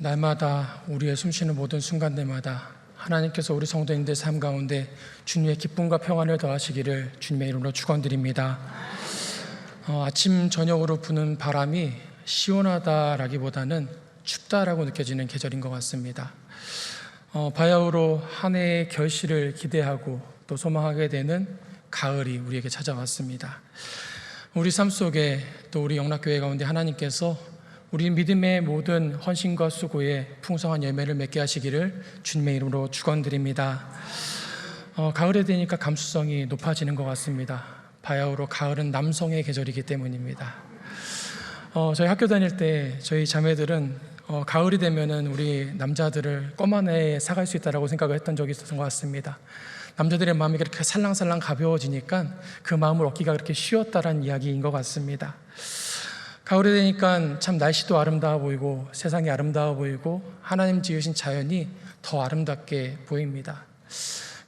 날마다 우리의 숨쉬는 모든 순간들마다 하나님께서 우리 성도님들 삶 가운데 주님의 기쁨과 평안을 더하시기를 주님의 이름으로 축원드립니다. 아침 저녁으로 부는 바람이 시원하다라기보다는 춥다라고 느껴지는 계절인 것 같습니다. 바야흐로 한 해의 결실을 기대하고 또 소망하게 되는 가을이 우리에게 찾아왔습니다. 우리 삶 속에 또 우리 영락교회 가운데 하나님께서 우리 믿음의 모든 헌신과 수고에 풍성한 열매를 맺게 하시기를 주님의 이름으로 축원드립니다. 가을에 되니까 감수성이 높아지는 것 같습니다. 바야흐로 가을은 남성의 계절이기 때문입니다. 저희 학교 다닐 때 저희 자매들은 가을이 되면은 우리 남자들을 껌 안에 사갈 수 있다라고 생각을 했던 적이 있었던 것 같습니다. 남자들의 마음이 그렇게 살랑살랑 가벼워지니까 그 마음을 얻기가 그렇게 쉬웠다라는 이야기인 것 같습니다. 가을이 되니까 참 날씨도 아름다워 보이고 세상이 아름다워 보이고 하나님 지으신 자연이 더 아름답게 보입니다.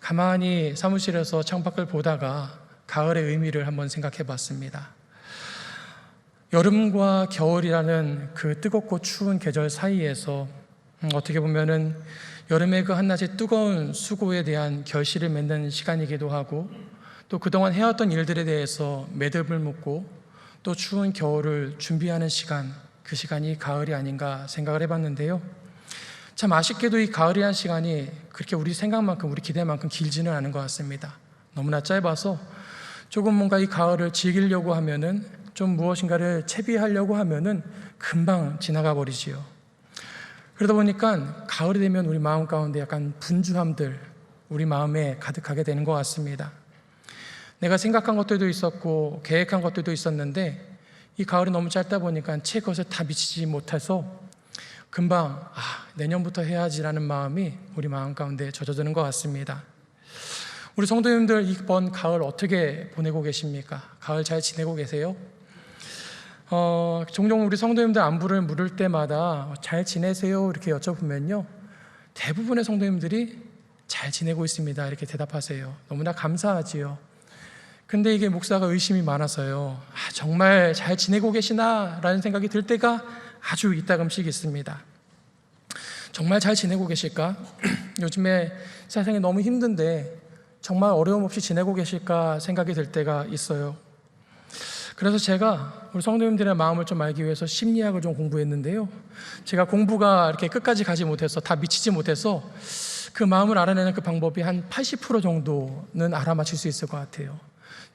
가만히 사무실에서 창밖을 보다가 가을의 의미를 한번 생각해 봤습니다. 여름과 겨울이라는 그 뜨겁고 추운 계절 사이에서 어떻게 보면은 여름의 그 한낮의 뜨거운 수고에 대한 결실을 맺는 시간이기도 하고 또 그동안 해왔던 일들에 대해서 매듭을 묶고 또 추운 겨울을 준비하는 시간, 그 시간이 가을이 아닌가 생각을 해봤는데요. 참 아쉽게도 이 가을이라는 시간이 그렇게 우리 생각만큼 우리 기대만큼 길지는 않은 것 같습니다. 너무나 짧아서 조금 뭔가 이 가을을 즐기려고 하면은 좀 무엇인가를 채비하려고 하면은 금방 지나가 버리지요. 그러다 보니까 가을이 되면 우리 마음 가운데 약간 분주함들 우리 마음에 가득하게 되는 것 같습니다. 내가 생각한 것들도 있었고 계획한 것들도 있었는데 이 가을이 너무 짧다 보니까 채 그것을 다 미치지 못해서 금방 내년부터 해야지라는 마음이 우리 마음 가운데 젖어드는 것 같습니다. 우리 성도님들 이번 가을 어떻게 보내고 계십니까? 가을 잘 지내고 계세요? 종종 우리 성도님들 안부를 물을 때마다 잘 지내세요? 이렇게 여쭤보면요, 대부분의 성도님들이 잘 지내고 있습니다 이렇게 대답하세요. 너무나 감사하지요. 근데 이게 목사가 의심이 많아서요, 정말 잘 지내고 계시나? 라는 생각이 들 때가 아주 이따금씩 있습니다. 정말 잘 지내고 계실까? 요즘에 세상이 너무 힘든데 정말 어려움 없이 지내고 계실까 생각이 들 때가 있어요. 그래서 제가 우리 성도님들의 마음을 좀 알기 위해서 심리학을 좀 공부했는데요, 제가 공부가 이렇게 끝까지 가지 못해서 다 미치지 못해서 그 마음을 알아내는 그 방법이 한 80% 정도는 알아맞힐 수 있을 것 같아요.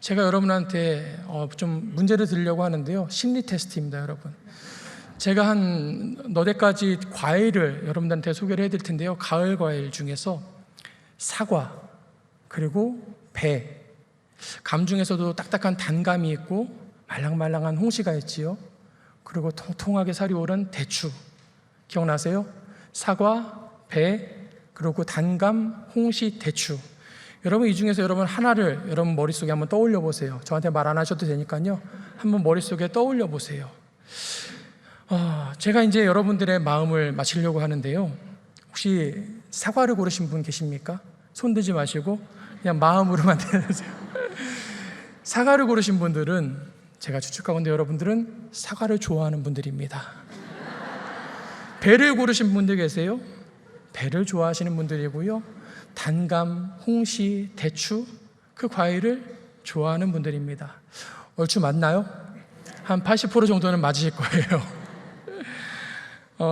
제가 여러분한테 좀 문제를 드리려고 하는데요, 심리 테스트입니다. 여러분, 제가 한 너댓 가지 과일을 여러분들한테 소개를 해드릴 텐데요, 가을 과일 중에서 사과, 그리고 배, 감 중에서도 딱딱한 단감이 있고 말랑말랑한 홍시가 있지요. 그리고 통통하게 살이 오른 대추, 기억나세요? 사과, 배, 그리고 단감, 홍시, 대추. 여러분 이 중에서 여러분 하나를 여러분 머릿속에 한번 떠올려 보세요. 저한테 말 안 하셔도 되니까요, 한번 머릿속에 떠올려 보세요. 제가 이제 여러분들의 마음을 맞추려고 하는데요, 혹시 사과를 고르신 분 계십니까? 손 들지 마시고 그냥 마음으로만 대세요. 사과를 고르신 분들은 제가 추측하건대 여러분들은 사과를 좋아하는 분들입니다. 배를 고르신 분들 계세요? 배를 좋아하시는 분들이고요, 단감, 홍시, 대추, 그 과일을 좋아하는 분들입니다. 얼추 맞나요? 한 80% 정도는 맞으실 거예요.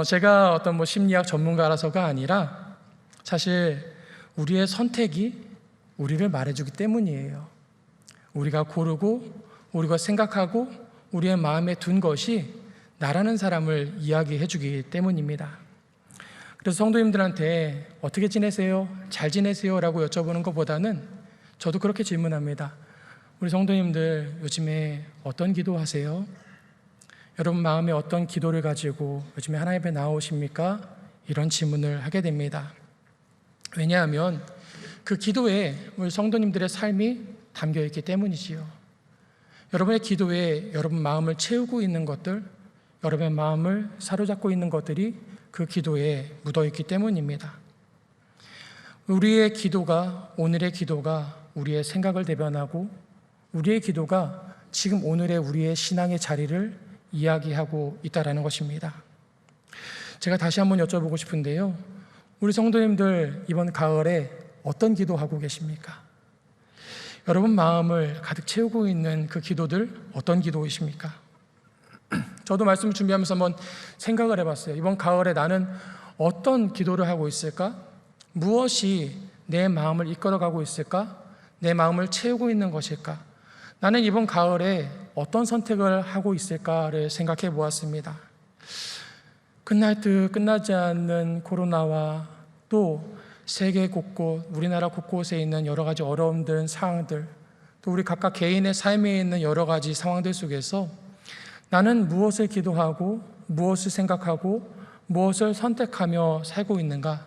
제가 어떤 심리학 전문가라서가 아니라 사실 우리의 선택이 우리를 말해주기 때문이에요. 우리가 고르고 우리가 생각하고 우리의 마음에 둔 것이 나라는 사람을 이야기해주기 때문입니다. 그래서 성도님들한테 어떻게 지내세요? 잘 지내세요? 라고 여쭤보는 것보다는 저도 그렇게 질문합니다. 우리 성도님들 요즘에 어떤 기도하세요? 여러분 마음에 어떤 기도를 가지고 요즘에 하나님 앞에 나오십니까? 이런 질문을 하게 됩니다. 왜냐하면 그 기도에 우리 성도님들의 삶이 담겨있기 때문이지요. 여러분의 기도에 여러분 마음을 채우고 있는 것들, 여러분의 마음을 사로잡고 있는 것들이 그 기도에 묻어있기 때문입니다. 우리의 기도가, 오늘의 기도가 우리의 생각을 대변하고 우리의 기도가 지금 오늘의 우리의 신앙의 자리를 이야기하고 있다는 것입니다. 제가 다시 한번 여쭤보고 싶은데요. 우리 성도님들 이번 가을에 어떤 기도하고 계십니까? 여러분 마음을 가득 채우고 있는 그 기도들 어떤 기도이십니까? 저도 말씀을 준비하면서 한번 생각을 해봤어요. 이번 가을에 나는 어떤 기도를 하고 있을까? 무엇이 내 마음을 이끌어가고 있을까? 내 마음을 채우고 있는 것일까? 나는 이번 가을에 어떤 선택을 하고 있을까를 생각해 보았습니다. 끝날 듯 끝나지 않는 코로나와 또 세계 곳곳, 우리나라 곳곳에 있는 여러 가지 어려움들, 상황들, 또 우리 각각 개인의 삶에 있는 여러 가지 상황들 속에서 나는 무엇을 기도하고 무엇을 생각하고 무엇을 선택하며 살고 있는가?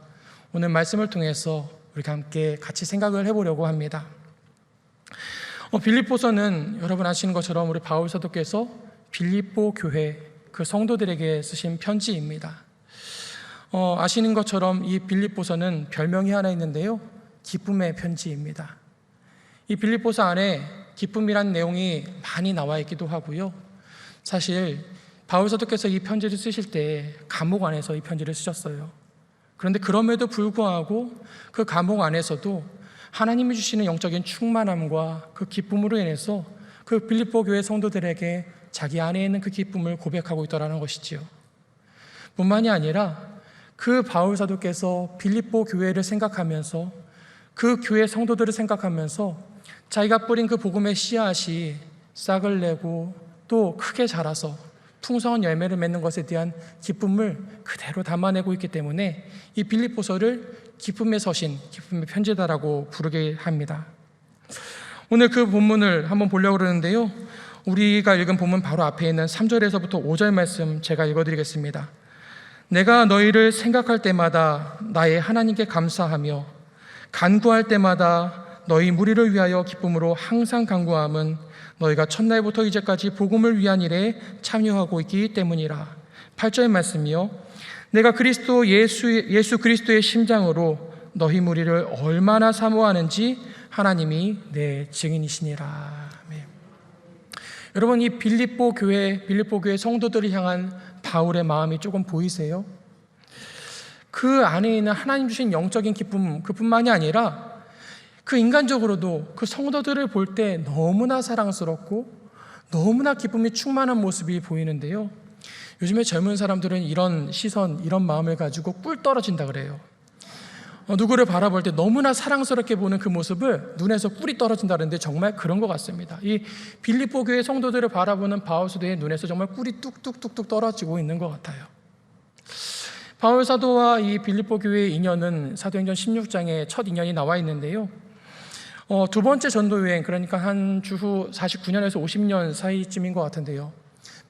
오늘 말씀을 통해서 우리가 함께 같이 생각을 해보려고 합니다. 빌립보서는 여러분 아시는 것처럼 우리 바울 사도께서 빌립보 교회 그 성도들에게 쓰신 편지입니다. 아시는 것처럼 이 빌립보서는 별명이 하나 있는데요, 기쁨의 편지입니다. 이 빌립보서 안에 기쁨이란 내용이 많이 나와 있기도 하고요. 사실 바울 사도께서 이 편지를 쓰실 때 감옥 안에서 이 편지를 쓰셨어요. 그런데 그럼에도 불구하고 그 감옥 안에서도 하나님이 주시는 영적인 충만함과 그 기쁨으로 인해서 그 빌립보 교회 성도들에게 자기 안에 있는 그 기쁨을 고백하고 있더라는 것이지요. 뿐만이 아니라 그 바울 사도께서 빌립보 교회를 생각하면서 그 교회 성도들을 생각하면서 자기가 뿌린 그 복음의 씨앗이 싹을 내고 또 크게 자라서 풍성한 열매를 맺는 것에 대한 기쁨을 그대로 담아내고 있기 때문에 이 빌립보서를 기쁨의 서신, 기쁨의 편지다라고 부르게 합니다. 오늘 그 본문을 한번 보려고 그러는데요, 우리가 읽은 본문 바로 앞에 있는 3절에서부터 5절 말씀 제가 읽어드리겠습니다. 내가 너희를 생각할 때마다 나의 하나님께 감사하며 간구할 때마다 너희 무리를 위하여 기쁨으로 항상 간구함은 너희가 첫날부터 이제까지 복음을 위한 일에 참여하고 있기 때문이라. 8절 말씀이요, 내가 그리스도 예수 그리스도의 심장으로 너희 무리를 얼마나 사모하는지 하나님이 내 증인이시니라. 아멘. 여러분, 이 빌립보 교회 성도들을 향한 바울의 마음이 조금 보이세요? 그 안에 있는 하나님 주신 영적인 기쁨, 그뿐만이 아니라 그 인간적으로도 그 성도들을 볼 때 너무나 사랑스럽고 너무나 기쁨이 충만한 모습이 보이는데요, 요즘에 젊은 사람들은 이런 시선, 이런 마음을 가지고 꿀 떨어진다 그래요. 누구를 바라볼 때 너무나 사랑스럽게 보는 그 모습을 눈에서 꿀이 떨어진다 그러는데 정말 그런 것 같습니다. 이 빌립보 교회 성도들을 바라보는 바울 사도의 눈에서 정말 꿀이 뚝뚝뚝뚝 떨어지고 있는 것 같아요. 바울 사도와 이 빌립보 교회의 인연은 사도행전 16장에 첫 인연이 나와 있는데요, 두 번째 전도 여행, 그러니까 한 주후 49년에서 50년 사이쯤인 것 같은데요,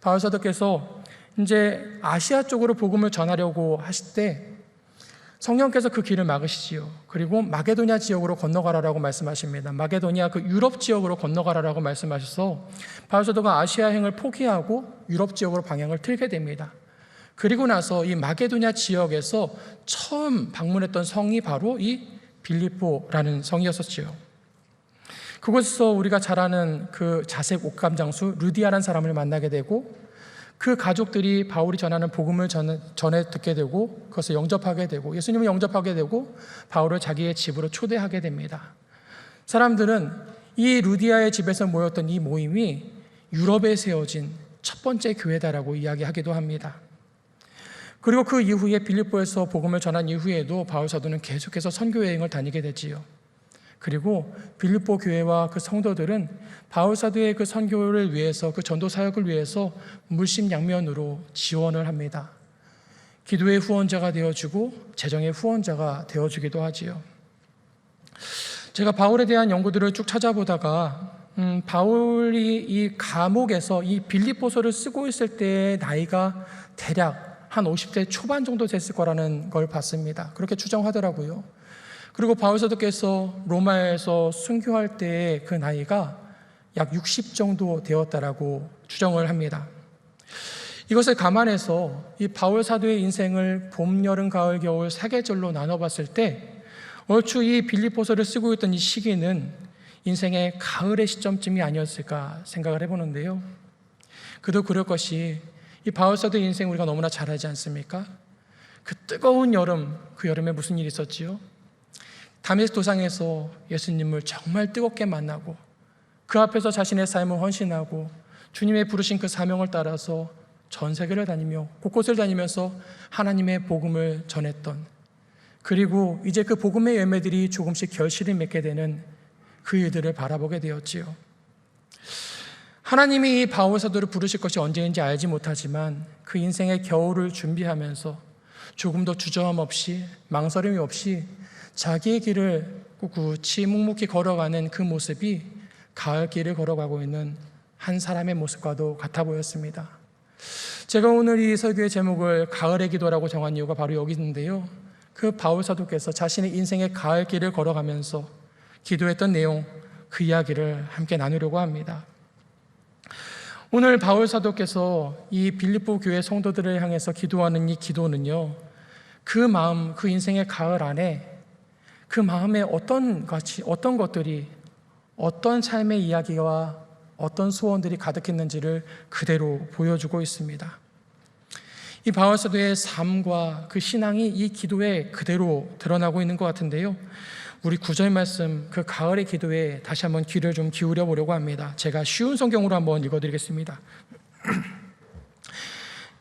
바울 사도께서 이제 아시아 쪽으로 복음을 전하려고 하실 때 성령께서 그 길을 막으시지요. 그리고 마게도냐 지역으로 건너가라라고 말씀하십니다. 마게도냐 그 유럽 지역으로 건너가라라고 말씀하셔서 바울 사도가 아시아행을 포기하고 유럽 지역으로 방향을 틀게 됩니다. 그리고 나서 이 마게도냐 지역에서 처음 방문했던 성이 바로 이 빌립보라는 성이었었지요. 그곳에서 우리가 잘 아는 그 자색 옷감 장수 루디아라는 사람을 만나게 되고 그 가족들이 바울이 전하는 복음을 전해 듣게 되고 그것을 영접하게 되고 예수님을 영접하게 되고 바울을 자기의 집으로 초대하게 됩니다. 사람들은 이 루디아의 집에서 모였던 이 모임이 유럽에 세워진 첫 번째 교회다라고 이야기하기도 합니다. 그리고 그 이후에 빌립보에서 복음을 전한 이후에도 바울 사도는 계속해서 선교 여행을 다니게 되지요. 그리고 빌립보 교회와 그 성도들은 바울 사도의 그 선교를 위해서, 그 전도 사역을 위해서 물심양면으로 지원을 합니다. 기도의 후원자가 되어주고 재정의 후원자가 되어주기도 하지요. 제가 바울에 대한 연구들을 쭉 찾아보다가 바울이 이 감옥에서 이 빌립보서를 쓰고 있을 때의 나이가 대략 한 50대 초반 정도 됐을 거라는 걸 봤습니다. 그렇게 추정하더라고요. 그리고 바울 사도께서 로마에서 순교할 때의 그 나이가 약 60 정도 되었다라고 추정을 합니다. 이것을 감안해서 이 바울 사도의 인생을 봄, 여름, 가을, 겨울 4계절로 나눠봤을 때 얼추 이 빌립보서를 쓰고 있던 이 시기는 인생의 가을의 시점쯤이 아니었을까 생각을 해보는데요, 그도 그럴 것이 이 바울 사도의 인생 우리가 너무나 잘 알지 않습니까? 그 뜨거운 여름, 그 여름에 무슨 일이 있었지요? 다메섹 도상에서 예수님을 정말 뜨겁게 만나고 그 앞에서 자신의 삶을 헌신하고 주님의 부르신 그 사명을 따라서 전 세계를 다니며 곳곳을 다니면서 하나님의 복음을 전했던, 그리고 이제 그 복음의 열매들이 조금씩 결실을 맺게 되는 그 일들을 바라보게 되었지요. 하나님이 이 바울 사도를 부르실 것이 언제인지 알지 못하지만 그 인생의 겨울을 준비하면서 조금도 주저함 없이 망설임이 없이 자기의 길을 꿋꿋이 묵묵히 걸어가는 그 모습이 가을 길을 걸어가고 있는 한 사람의 모습과도 같아 보였습니다. 제가 오늘 이 설교의 제목을 가을의 기도라고 정한 이유가 바로 여기 있는데요, 그 바울 사도께서 자신의 인생의 가을 길을 걸어가면서 기도했던 내용, 그 이야기를 함께 나누려고 합니다. 오늘 바울 사도께서 이 빌립보 교회 성도들을 향해서 기도하는 이 기도는요, 그 마음, 그 인생의 가을 안에 그 마음에 어떤 것들이, 어떤 삶의 이야기와 어떤 소원들이 가득했는지를 그대로 보여주고 있습니다. 이 바울 사도의 삶과 그 신앙이 이 기도에 그대로 드러나고 있는 것 같은데요, 우리 구절 말씀, 그 가을의 기도에 다시 한번 귀를 좀 기울여 보려고 합니다. 제가 쉬운 성경으로 한번 읽어드리겠습니다.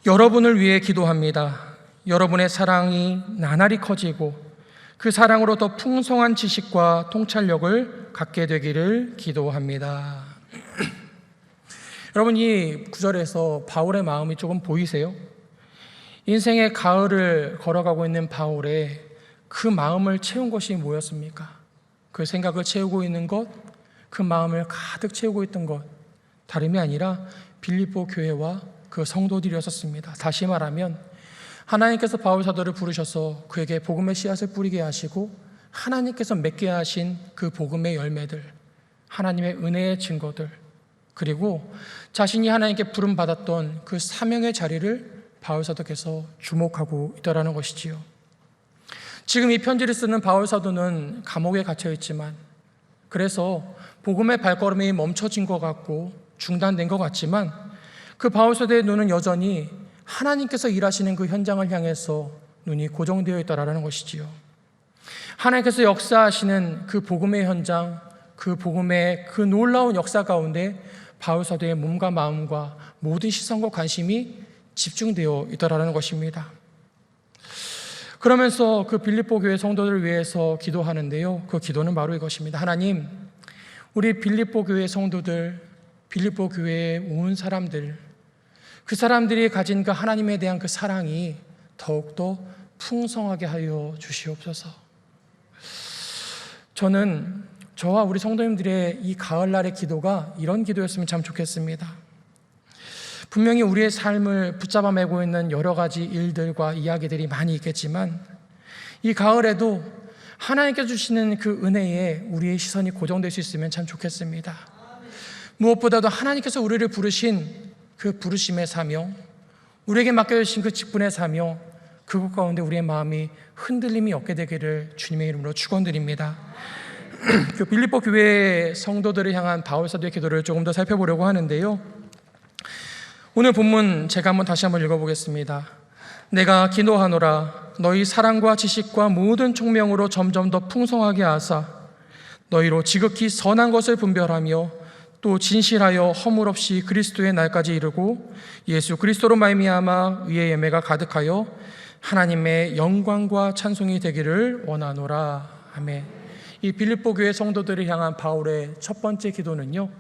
여러분을 위해 기도합니다. 여러분의 사랑이 나날이 커지고 그 사랑으로 더 풍성한 지식과 통찰력을 갖게 되기를 기도합니다. 여러분, 이 구절에서 바울의 마음이 조금 보이세요? 인생의 가을을 걸어가고 있는 바울의 그 마음을 채운 것이 뭐였습니까? 그 생각을 채우고 있는 것, 그 마음을 가득 채우고 있던 것, 다름이 아니라 빌립보 교회와 그 성도들이었습니다. 다시 말하면 하나님께서 바울 사도를 부르셔서 그에게 복음의 씨앗을 뿌리게 하시고 하나님께서 맺게 하신 그 복음의 열매들, 하나님의 은혜의 증거들, 그리고 자신이 하나님께 부름받았던 그 사명의 자리를 바울 사도께서 주목하고 있다는 것이지요. 지금 이 편지를 쓰는 바울 사도는 감옥에 갇혀 있지만, 그래서 복음의 발걸음이 멈춰진 것 같고 중단된 것 같지만, 그 바울 사도의 눈은 여전히 하나님께서 일하시는 그 현장을 향해서 눈이 고정되어 있다라는 것이지요. 하나님께서 역사하시는 그 복음의 현장, 그 복음의 그 놀라운 역사 가운데 바울 사도의 몸과 마음과 모든 시선과 관심이 집중되어 있다라는 것입니다. 그러면서 그 빌립보 교회 성도들을 위해서 기도하는데요, 그 기도는 바로 이것입니다. 하나님, 우리 빌립보 교회 성도들, 빌립보 교회에 온 사람들, 그 사람들이 가진 그 하나님에 대한 그 사랑이 더욱더 풍성하게 하여 주시옵소서. 저는 저와 우리 성도님들의 이 가을날의 기도가 이런 기도였으면 참 좋겠습니다. 분명히 우리의 삶을 붙잡아 매고 있는 여러 가지 일들과 이야기들이 많이 있겠지만, 이 가을에도 하나님께서 주시는 그 은혜에 우리의 시선이 고정될 수 있으면 참 좋겠습니다. 무엇보다도 하나님께서 우리를 부르신 그 부르심의 사명, 우리에게 맡겨주신 그 직분의 사명, 그것 가운데 우리의 마음이 흔들림이 없게 되기를 주님의 이름으로 축원드립니다. 그 빌립보 교회 성도들을 향한 바울 사도의 기도를 조금 더 살펴보려고 하는데요, 오늘 본문 제가 다시 한번 읽어보겠습니다. 내가 기도하노라. 너희 사랑과 지식과 모든 총명으로 점점 더 풍성하게 하사 너희로 지극히 선한 것을 분별하며 또 진실하여 허물 없이 그리스도의 날까지 이르고 예수 그리스도로 말미암아 의의 열매가 가득하여 하나님의 영광과 찬송이 되기를 원하노라. 아멘. 이 빌립보 교회 성도들을 향한 바울의 첫 번째 기도는요,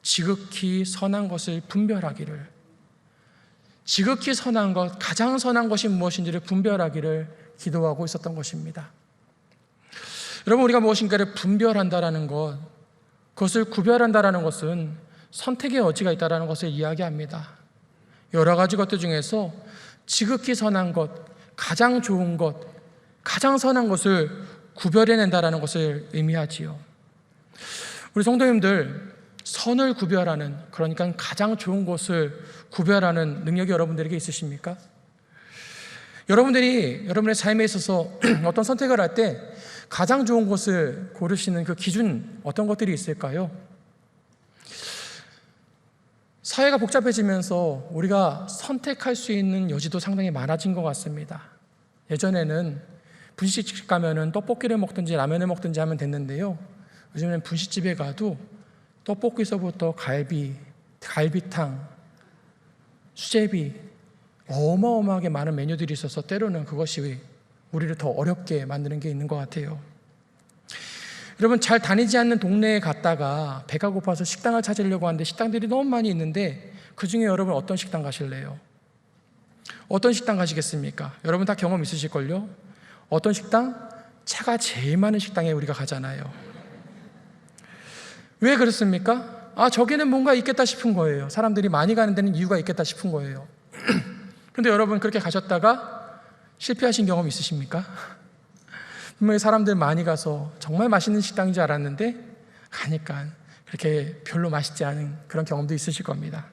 지극히 선한 것을 분별하기를, 지극히 선한 것, 가장 선한 것이 무엇인지를 분별하기를 기도하고 있었던 것입니다. 여러분, 우리가 무엇인가를 분별한다라는 것, 그것을 구별한다라는 것은 선택의 여지가 있다라는 것을 이야기합니다. 여러 가지 것들 중에서 지극히 선한 것, 가장 좋은 것, 가장 선한 것을 구별해낸다라는 것을 의미하지요. 우리 성도님들, 선을 구별하는, 그러니까 가장 좋은 것을 구별하는 능력이 여러분들에게 있으십니까? 여러분들이 여러분의 삶에 있어서 어떤 선택을 할 때 가장 좋은 것을 고르시는 그 기준, 어떤 것들이 있을까요? 사회가 복잡해지면서 우리가 선택할 수 있는 여지도 상당히 많아진 것 같습니다. 예전에는 분식집 가면은 떡볶이를 먹든지 라면을 먹든지 하면 됐는데요. 요즘에는 분식집에 가도 떡볶이서부터 갈비, 갈비탕, 수제비 어마어마하게 많은 메뉴들이 있어서 때로는 그것이 우리를 더 어렵게 만드는 게 있는 것 같아요. 여러분, 잘 다니지 않는 동네에 갔다가 배가 고파서 식당을 찾으려고 하는데 식당들이 너무 많이 있는데 그중에 여러분 어떤 식당 가실래요? 어떤 식당 가시겠습니까? 여러분 다 경험 있으실걸요? 어떤 식당? 차가 제일 많은 식당에 우리가 가잖아요. 왜 그렇습니까? 저기는 뭔가 있겠다 싶은 거예요. 사람들이 많이 가는 데는 이유가 있겠다 싶은 거예요. 그런데 여러분 그렇게 가셨다가 실패하신 경험 있으십니까? 분명히 사람들 많이 가서 정말 맛있는 식당인 줄 알았는데 가니까 그렇게 별로 맛있지 않은 그런 경험도 있으실 겁니다.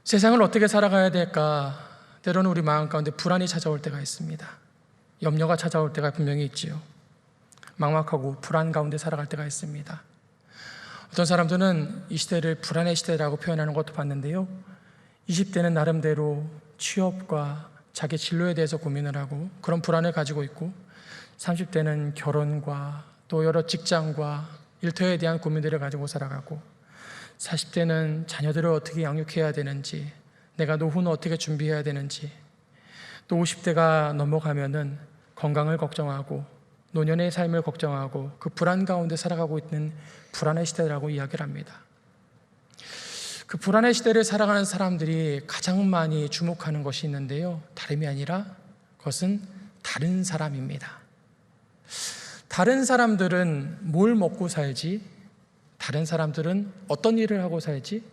세상을 어떻게 살아가야 될까? 때로는 우리 마음 가운데 불안이 찾아올 때가 있습니다. 염려가 찾아올 때가 분명히 있지요. 막막하고 불안 가운데 살아갈 때가 있습니다. 어떤 사람들은 이 시대를 불안의 시대라고 표현하는 것도 봤는데요. 20대는 나름대로 취업과 자기 진로에 대해서 고민을 하고 그런 불안을 가지고 있고, 30대는 결혼과 또 여러 직장과 일터에 대한 고민들을 가지고 살아가고, 40대는 자녀들을 어떻게 양육해야 되는지, 내가 노후는 어떻게 준비해야 되는지, 또 50대가 넘어가면은 건강을 걱정하고 노년의 삶을 걱정하고 그 불안 가운데 살아가고 있는 불안의 시대라고 이야기를 합니다. 그 불안의 시대를 살아가는 사람들이 가장 많이 주목하는 것이 있는데요, 다름이 아니라 그것은 다른 사람입니다. 다른 사람들은 뭘 먹고 살지? 다른 사람들은 어떤 일을 하고 살지?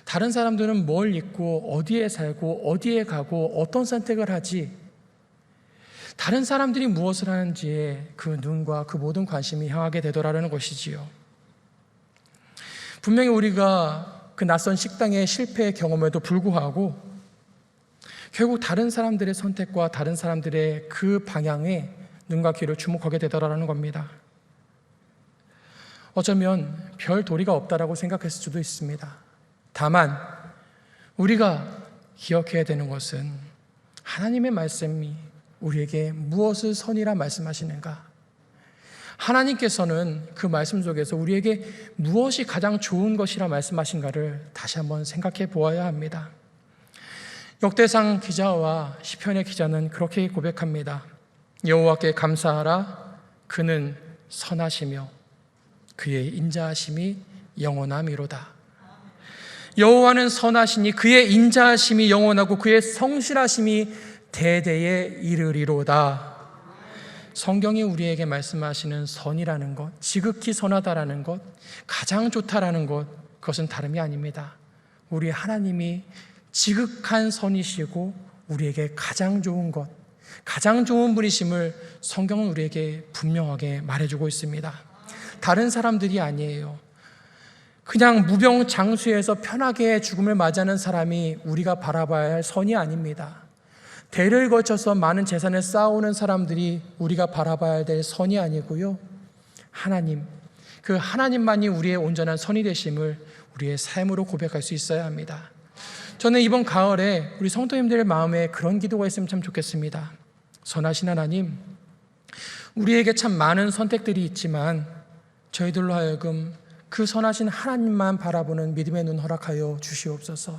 다른 사람들은 뭘 입고 어디에 살고 어디에 가고 어떤 선택을 하지? 다른 사람들이 무엇을 하는지에 그 눈과 그 모든 관심이 향하게 되더라는 것이지요. 분명히 우리가 그 낯선 식당의 실패 경험에도 불구하고 결국 다른 사람들의 선택과 다른 사람들의 그 방향에 눈과 귀를 주목하게 되더라는 겁니다. 어쩌면 별 도리가 없다라고 생각했을 수도 있습니다. 다만 우리가 기억해야 되는 것은 하나님의 말씀이 우리에게 무엇을 선이라 말씀하시는가, 하나님께서는 그 말씀 속에서 우리에게 무엇이 가장 좋은 것이라 말씀하신가를 다시 한번 생각해 보아야 합니다. 역대상 기자와 시편의 기자는 그렇게 고백합니다. 여호와께 감사하라. 그는 선하시며 그의 인자하심이 영원함이로다. 여호와는 선하시니 그의 인자하심이 영원하고 그의 성실하심이 대대에 이르리로다. 성경이 우리에게 말씀하시는 선이라는 것, 지극히 선하다라는 것, 가장 좋다라는 것, 그것은 다름이 아닙니다. 우리 하나님이 지극한 선이시고 우리에게 가장 좋은 것, 가장 좋은 분이심을 성경은 우리에게 분명하게 말해주고 있습니다. 다른 사람들이 아니에요. 그냥 무병장수에서 편하게 죽음을 맞이하는 사람이 우리가 바라봐야 할 선이 아닙니다. 대를 거쳐서 많은 재산을 쌓아오는 사람들이 우리가 바라봐야 될 선이 아니고요, 하나님, 그 하나님만이 우리의 온전한 선이 되심을 우리의 삶으로 고백할 수 있어야 합니다. 저는 이번 가을에 우리 성도님들 마음에 그런 기도가 있으면 참 좋겠습니다. 선하신 하나님, 우리에게 참 많은 선택들이 있지만 저희들로 하여금 그 선하신 하나님만 바라보는 믿음의 눈 허락하여 주시옵소서.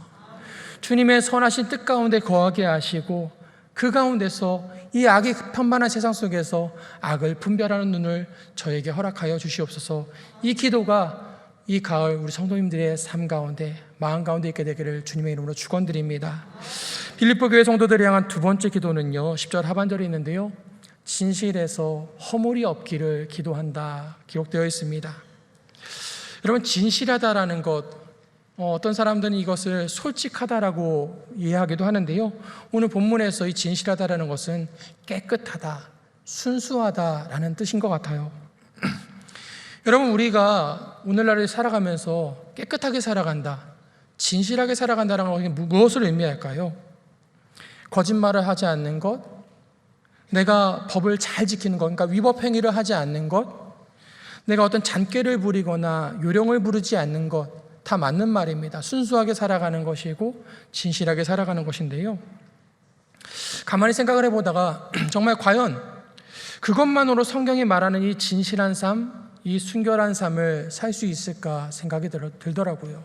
주님의 선하신 뜻 가운데 거하게 하시고 그 가운데서 이 악이 편만한 세상 속에서 악을 분별하는 눈을 저에게 허락하여 주시옵소서. 이 기도가 이 가을 우리 성도님들의 삶 가운데, 마음 가운데 있게 되기를 주님의 이름으로 축원드립니다. 빌립보 교회 성도들을 향한 두 번째 기도는요, 10절 하반절에 있는데요, 진실에서 허물이 없기를 기도한다 기록되어 있습니다. 여러분, 진실하다라는 것, 어떤 사람들은 이것을 솔직하다라고 이해하기도 하는데요, 오늘 본문에서 이 진실하다라는 것은 깨끗하다, 순수하다라는 뜻인 것 같아요. 여러분, 우리가 오늘날을 살아가면서 깨끗하게 살아간다, 진실하게 살아간다는 것이 무엇을 의미할까요? 거짓말을 하지 않는 것, 내가 법을 잘 지키는 것, 그러니까 위법 행위를 하지 않는 것, 내가 어떤 잔꾀를 부리거나 요령을 부르지 않는 것, 다 맞는 말입니다. 순수하게 살아가는 것이고 진실하게 살아가는 것인데요, 가만히 생각을 해보다가 정말 과연 그것만으로 성경이 말하는 이 진실한 삶, 이 순결한 삶을 살 수 있을까 생각이 들더라고요.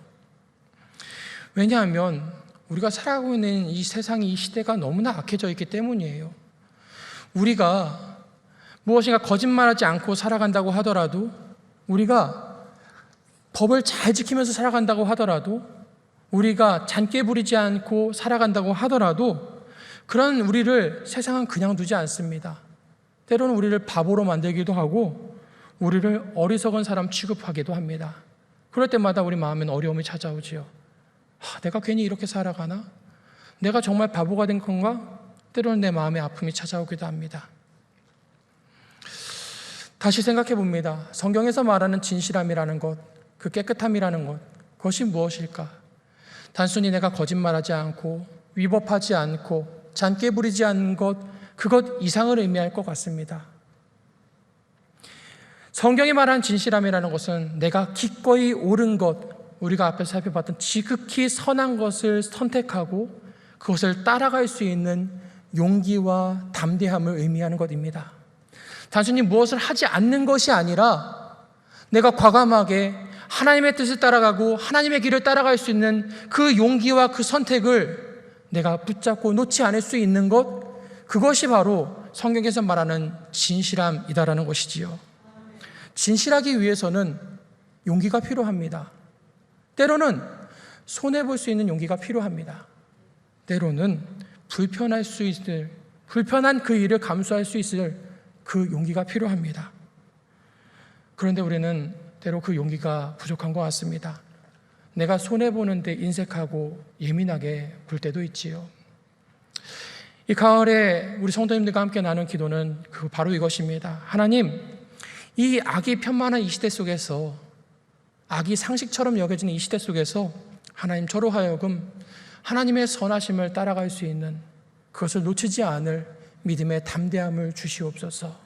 왜냐하면 우리가 살아가고 있는 이 세상이, 이 시대가 너무나 악해져 있기 때문이에요. 우리가 무엇인가 거짓말하지 않고 살아간다고 하더라도, 우리가 법을 잘 지키면서 살아간다고 하더라도, 우리가 잔꾀 부리지 않고 살아간다고 하더라도 그런 우리를 세상은 그냥 두지 않습니다. 때로는 우리를 바보로 만들기도 하고 우리를 어리석은 사람 취급하기도 합니다. 그럴 때마다 우리 마음엔 어려움이 찾아오지요. 내가 괜히 이렇게 살아가나? 내가 정말 바보가 된 건가? 때로는 내 마음에 아픔이 찾아오기도 합니다. 다시 생각해 봅니다. 성경에서 말하는 진실함이라는 것, 그 깨끗함이라는 것, 그것이 무엇일까? 단순히 내가 거짓말하지 않고 위법하지 않고 잔꾀 부리지 않는 것, 그것 이상을 의미할 것 같습니다. 성경이 말하는 진실함이라는 것은 내가 기꺼이 옳은 것, 우리가 앞에서 살펴봤던 지극히 선한 것을 선택하고 그것을 따라갈 수 있는 용기와 담대함을 의미하는 것입니다. 단순히 무엇을 하지 않는 것이 아니라 내가 과감하게 하나님의 뜻을 따라가고 하나님의 길을 따라갈 수 있는 그 용기와 그 선택을 내가 붙잡고 놓지 않을 수 있는 것, 그것이 바로 성경에서 말하는 진실함이다라는 것이지요. 진실하기 위해서는 용기가 필요합니다. 때로는 손해볼 수 있는 용기가 필요합니다. 때로는 불편한 그 일을 감수할 수 있을 그 용기가 필요합니다. 그런데 우리는 때로 그 용기가 부족한 것 같습니다. 내가 손해보는데 인색하고 예민하게 굴 때도 있지요. 이 가을에 우리 성도님들과 함께 나눈 기도는 바로 이것입니다. 하나님, 이 악이 편만한 이 시대 속에서, 악이 상식처럼 여겨지는 이 시대 속에서 하나님, 저로 하여금 하나님의 선하심을 따라갈 수 있는, 그것을 놓치지 않을 믿음의 담대함을 주시옵소서.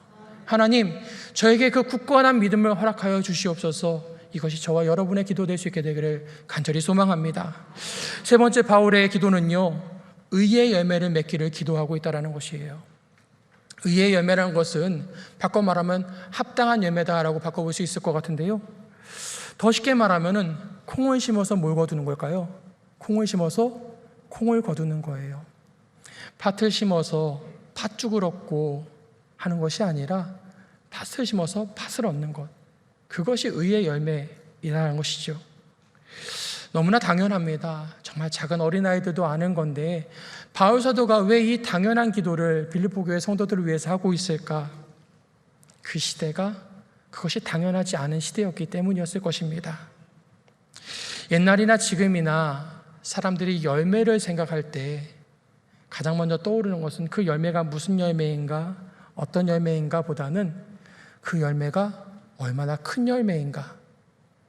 하나님, 저에게 그 굳건한 믿음을 허락하여 주시옵소서. 이것이 저와 여러분의 기도 될 수 있게 되기를 간절히 소망합니다. 세 번째 바울의 기도는요, 의의 열매를 맺기를 기도하고 있다는 것이에요. 의의 열매라는 것은 바꿔 말하면 합당한 열매다라고 바꿔볼 수 있을 것 같은데요, 더 쉽게 말하면은 콩을 심어서 뭘 거두는 걸까요? 콩을 심어서 콩을 거두는 거예요. 팥을 심어서 팥죽을 얻고 하는 것이 아니라 팥을 심어서 팥을 얻는 것, 그것이 의의 열매이라는 것이죠. 너무나 당연합니다. 정말 작은 어린아이들도 아는 건데 바울 사도가 왜 이 당연한 기도를 빌립보 교회 성도들을 위해서 하고 있을까? 그 시대가 그것이 당연하지 않은 시대였기 때문이었을 것입니다. 옛날이나 지금이나 사람들이 열매를 생각할 때 가장 먼저 떠오르는 것은 그 열매가 무슨 열매인가, 어떤 열매인가 보다는 그 열매가 얼마나 큰 열매인가,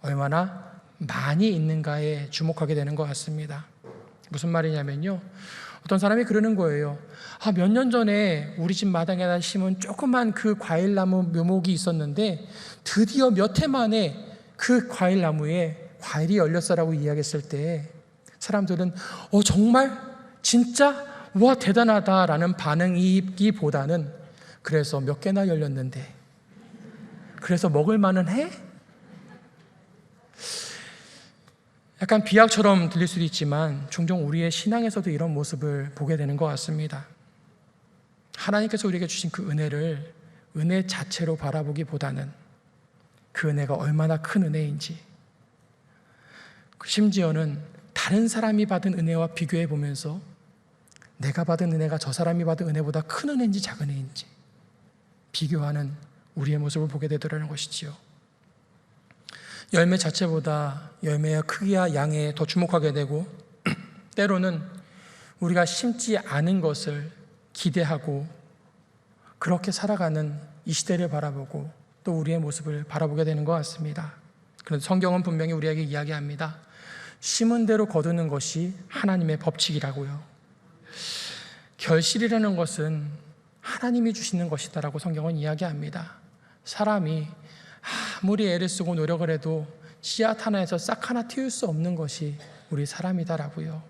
얼마나 많이 있는가에 주목하게 되는 것 같습니다. 무슨 말이냐면요, 어떤 사람이 그러는 거예요. 몇 년 전에 우리 집 마당에다 심은 조그만 그 과일나무 묘목이 있었는데 드디어 몇 해 만에 그 과일나무에 과일이 열렸어라고 이야기했을 때 사람들은 정말? 진짜? 와, 대단하다라는 반응이기보다는 그래서 몇 개나 열렸는데, 그래서 먹을 만은 해? 약간 비약처럼 들릴 수도 있지만 종종 우리의 신앙에서도 이런 모습을 보게 되는 것 같습니다. 하나님께서 우리에게 주신 그 은혜를 은혜 자체로 바라보기보다는 그 은혜가 얼마나 큰 은혜인지, 심지어는 다른 사람이 받은 은혜와 비교해 보면서 내가 받은 은혜가 저 사람이 받은 은혜보다 큰 은혜인지 작은 은혜인지 비교하는 우리의 모습을 보게 되더라는 것이지요. 열매 자체보다 열매의 크기와 양에 더 주목하게 되고 때로는 우리가 심지 않은 것을 기대하고 그렇게 살아가는 이 시대를 바라보고 또 우리의 모습을 바라보게 되는 것 같습니다. 그런데 성경은 분명히 우리에게 이야기합니다. 심은 대로 거두는 것이 하나님의 법칙이라고요. 결실이라는 것은 하나님이 주시는 것이다라고 성경은 이야기합니다. 사람이 아무리 애를 쓰고 노력을 해도 씨앗 하나에서 싹 하나 틔울 수 없는 것이 우리 사람이다라고요.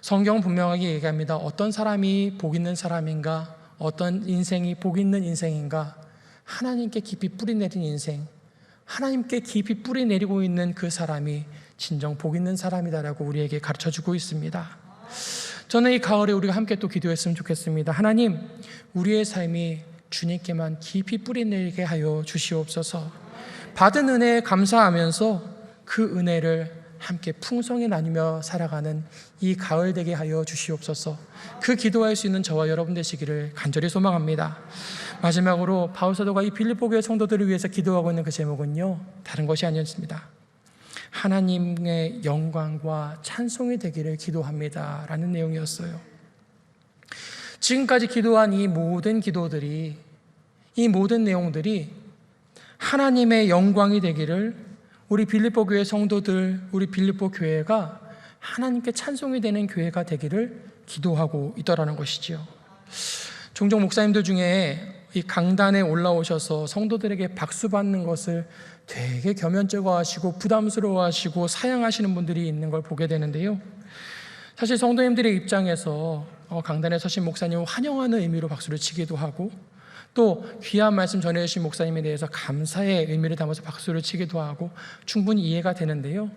성경은 분명하게 얘기합니다. 어떤 사람이 복 있는 사람인가, 어떤 인생이 복 있는 인생인가, 하나님께 깊이 뿌리 내린 인생, 하나님께 깊이 뿌리 내리고 있는 그 사람이 진정 복 있는 사람이다라고 우리에게 가르쳐주고 있습니다. 저는 이 가을에 우리가 함께 또 기도했으면 좋겠습니다. 하나님, 우리의 삶이 주님께만 깊이 뿌리 내리게 하여 주시옵소서. 받은 은혜에 감사하면서 그 은혜를 함께 풍성히 나누며 살아가는 이 가을 되게 하여 주시옵소서. 그 기도할 수 있는 저와 여러분 되시기를 간절히 소망합니다. 마지막으로 바울 사도가 이 빌립보 교회 성도들을 위해서 기도하고 있는 그 제목은요, 다른 것이 아니었습니다. 하나님의 영광과 찬송이 되기를 기도합니다 라는 내용이었어요. 지금까지 기도한 이 모든 기도들이, 이 모든 내용들이 하나님의 영광이 되기를, 우리 빌립보 교회 성도들, 우리 빌립보 교회가 하나님께 찬송이 되는 교회가 되기를 기도하고 있더라는 것이지요. 종종 목사님들 중에 이 강단에 올라오셔서 성도들에게 박수 받는 것을 되게 겸연쩍어하시고 부담스러워하시고 사양하시는 분들이 있는 걸 보게 되는데요. 사실 성도님들의 입장에서 강단에 서신 목사님을 환영하는 의미로 박수를 치기도 하고, 또 귀한 말씀 전해주신 목사님에 대해서 감사의 의미를 담아서 박수를 치기도 하고 충분히 이해가 되는데요.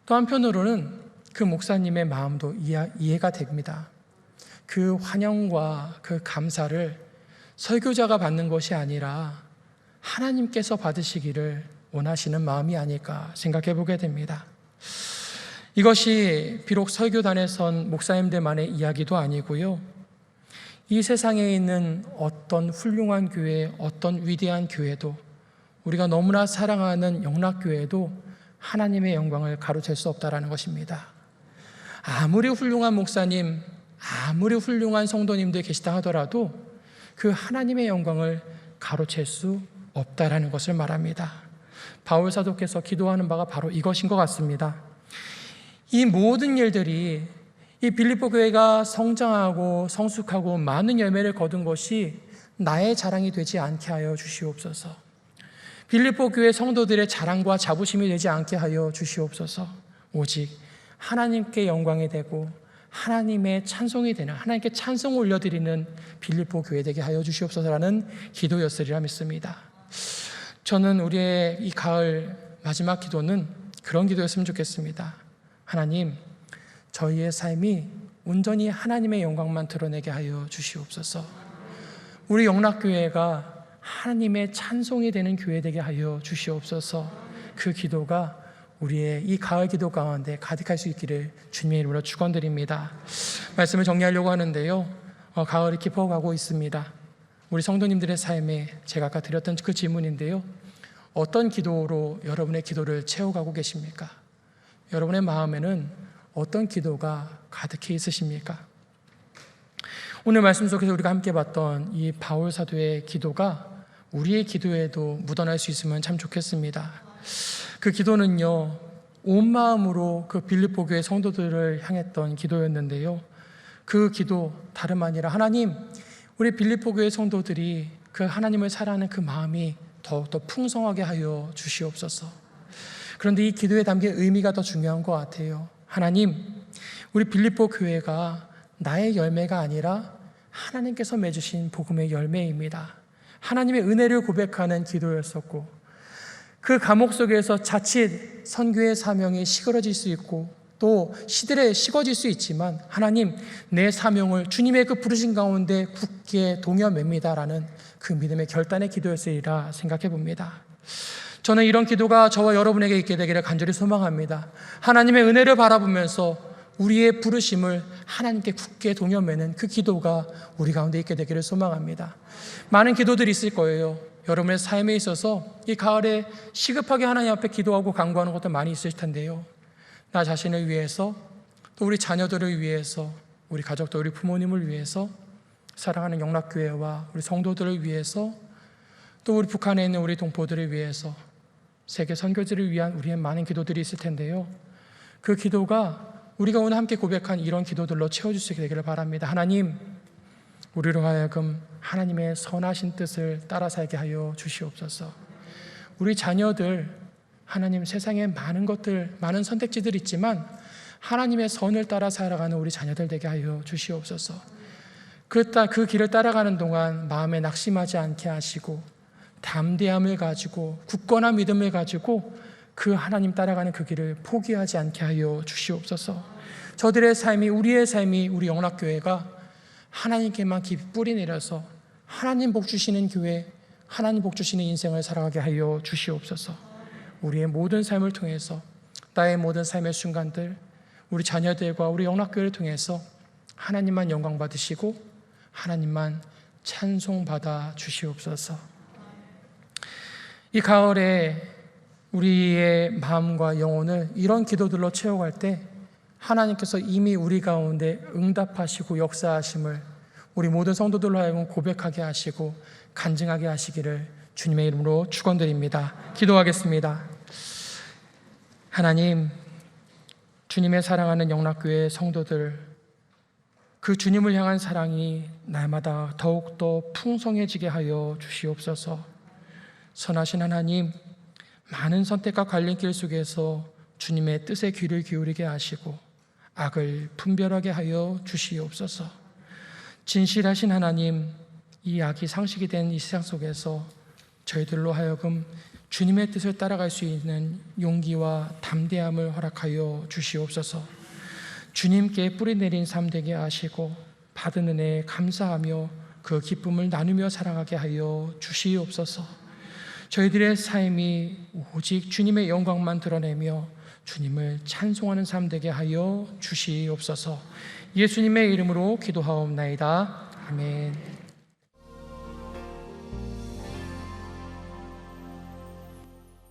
또 한편으로는 그 목사님의 마음도 이해가 됩니다. 그 환영과 그 감사를 설교자가 받는 것이 아니라 하나님께서 받으시기를 원하시는 마음이 아닐까 생각해 보게 됩니다. 이것이 비록 설교단에 선 목사님들만의 이야기도 아니고요, 이 세상에 있는 어떤 훌륭한 교회, 어떤 위대한 교회도, 우리가 너무나 사랑하는 영락교회도 하나님의 영광을 가로챌 수 없다라는 것입니다. 아무리 훌륭한 목사님, 아무리 훌륭한 성도님들 계시다 하더라도 그 하나님의 영광을 가로챌 수 없다라는 것을 말합니다. 바울 사도께서 기도하는 바가 바로 이것인 것 같습니다. 이 모든 일들이, 이 빌립보 교회가 성장하고 성숙하고 많은 열매를 거둔 것이 나의 자랑이 되지 않게 하여 주시옵소서. 빌립보 교회 성도들의 자랑과 자부심이 되지 않게 하여 주시옵소서. 오직 하나님께 영광이 되고 하나님의 찬송이 되는, 하나님께 찬송을 올려드리는 빌립보 교회 되게 하여 주시옵소서라는 기도였으리라 믿습니다. 저는 우리의 이 가을 마지막 기도는 그런 기도였으면 좋겠습니다. 하나님, 저희의 삶이 온전히 하나님의 영광만 드러내게 하여 주시옵소서. 우리 영락교회가 하나님의 찬송이 되는 교회 되게 하여 주시옵소서. 그 기도가 우리의 이 가을 기도 가운데 가득할 수 있기를 주님의 이름으로 축원드립니다. 말씀을 정리하려고 하는데요, 가을이 깊어가고 있습니다. 우리 성도님들의 삶에 제가 아까 드렸던 그 질문인데요, 어떤 기도로 여러분의 기도를 채워가고 계십니까? 여러분의 마음에는 어떤 기도가 가득히 있으십니까? 오늘 말씀 속에서 우리가 함께 봤던 이 바울 사도의 기도가 우리의 기도에도 묻어날 수 있으면 참 좋겠습니다. 그 기도는요, 온 마음으로 그 빌립보 교회 성도들을 향했던 기도였는데요, 그 기도 다름 아니라 하나님, 우리 빌립보 교회 성도들이 그 하나님을 사랑하는 그 마음이 더욱더 풍성하게 하여 주시옵소서. 그런데 이 기도에 담긴 의미가 더 중요한 것 같아요. 하나님, 우리 빌립보 교회가 나의 열매가 아니라 하나님께서 맺으신 복음의 열매입니다. 하나님의 은혜를 고백하는 기도였었고, 그 감옥 속에서 자칫 선교의 사명이 시그러질 수 있고 또 시들에 식어질 수 있지만, 하나님, 내 사명을 주님의 그 부르신 가운데 굳게 동여맵니다라는 그 믿음의 결단의 기도였으리라 생각해 봅니다. 저는 이런 기도가 저와 여러분에게 있게 되기를 간절히 소망합니다. 하나님의 은혜를 바라보면서 우리의 부르심을 하나님께 굳게 동여매는 그 기도가 우리 가운데 있게 되기를 소망합니다. 많은 기도들이 있을 거예요. 여러분의 삶에 있어서 이 가을에 시급하게 하나님 앞에 기도하고 간구하는 것도 많이 있을 텐데요, 나 자신을 위해서, 또 우리 자녀들을 위해서, 우리 가족들, 우리 부모님을 위해서, 사랑하는 영락교회와 우리 성도들을 위해서, 또 우리 북한에 있는 우리 동포들을 위해서, 세계 선교지를 위한 우리의 많은 기도들이 있을 텐데요, 그 기도가 우리가 오늘 함께 고백한 이런 기도들로 채워줄 수 있게 되기를 바랍니다. 하나님, 우리로 하여금 하나님의 선하신 뜻을 따라 살게 하여 주시옵소서. 우리 자녀들, 하나님, 세상에 많은 것들, 많은 선택지들이 있지만 하나님의 선을 따라 살아가는 우리 자녀들 되게 하여 주시옵소서. 그 길을 따라가는 동안 마음에 낙심하지 않게 하시고 담대함을 가지고 굳건한 믿음을 가지고 그 하나님 따라가는 그 길을 포기하지 않게 하여 주시옵소서. 저들의 삶이, 우리의 삶이, 우리 영락교회가 하나님께만 깊이 뿌리 내려서 하나님 복 주시는 교회, 하나님 복 주시는 인생을 살아가게 하여 주시옵소서. 우리의 모든 삶을 통해서, 나의 모든 삶의 순간들, 우리 자녀들과 우리 영락교회를 통해서 하나님만 영광 받으시고 하나님만 찬송받아 주시옵소서. 이 가을에 우리의 마음과 영혼을 이런 기도들로 채워갈 때 하나님께서 이미 우리 가운데 응답하시고 역사하심을 우리 모든 성도들로 하여금 고백하게 하시고 간증하게 하시기를 주님의 이름으로 축원드립니다. 기도하겠습니다. 하나님, 주님의 사랑하는 영락교회 성도들, 그 주님을 향한 사랑이 날마다 더욱더 풍성해지게 하여 주시옵소서. 선하신 하나님, 많은 선택과 갈림길 속에서 주님의 뜻에 귀를 기울이게 하시고 악을 분별하게 하여 주시옵소서. 진실하신 하나님, 이 악이 상식이 된 이 세상 속에서 저희들로 하여금 주님의 뜻을 따라갈 수 있는 용기와 담대함을 허락하여 주시옵소서. 주님께 뿌리내린 삶 되게 하시고 받은 은혜에 감사하며 그 기쁨을 나누며 살아가게 하여 주시옵소서. 저희들의 삶이 오직 주님의 영광만 드러내며 주님을 찬송하는 삶 되게 하여 주시옵소서. 예수님의 이름으로 기도하옵나이다. 아멘.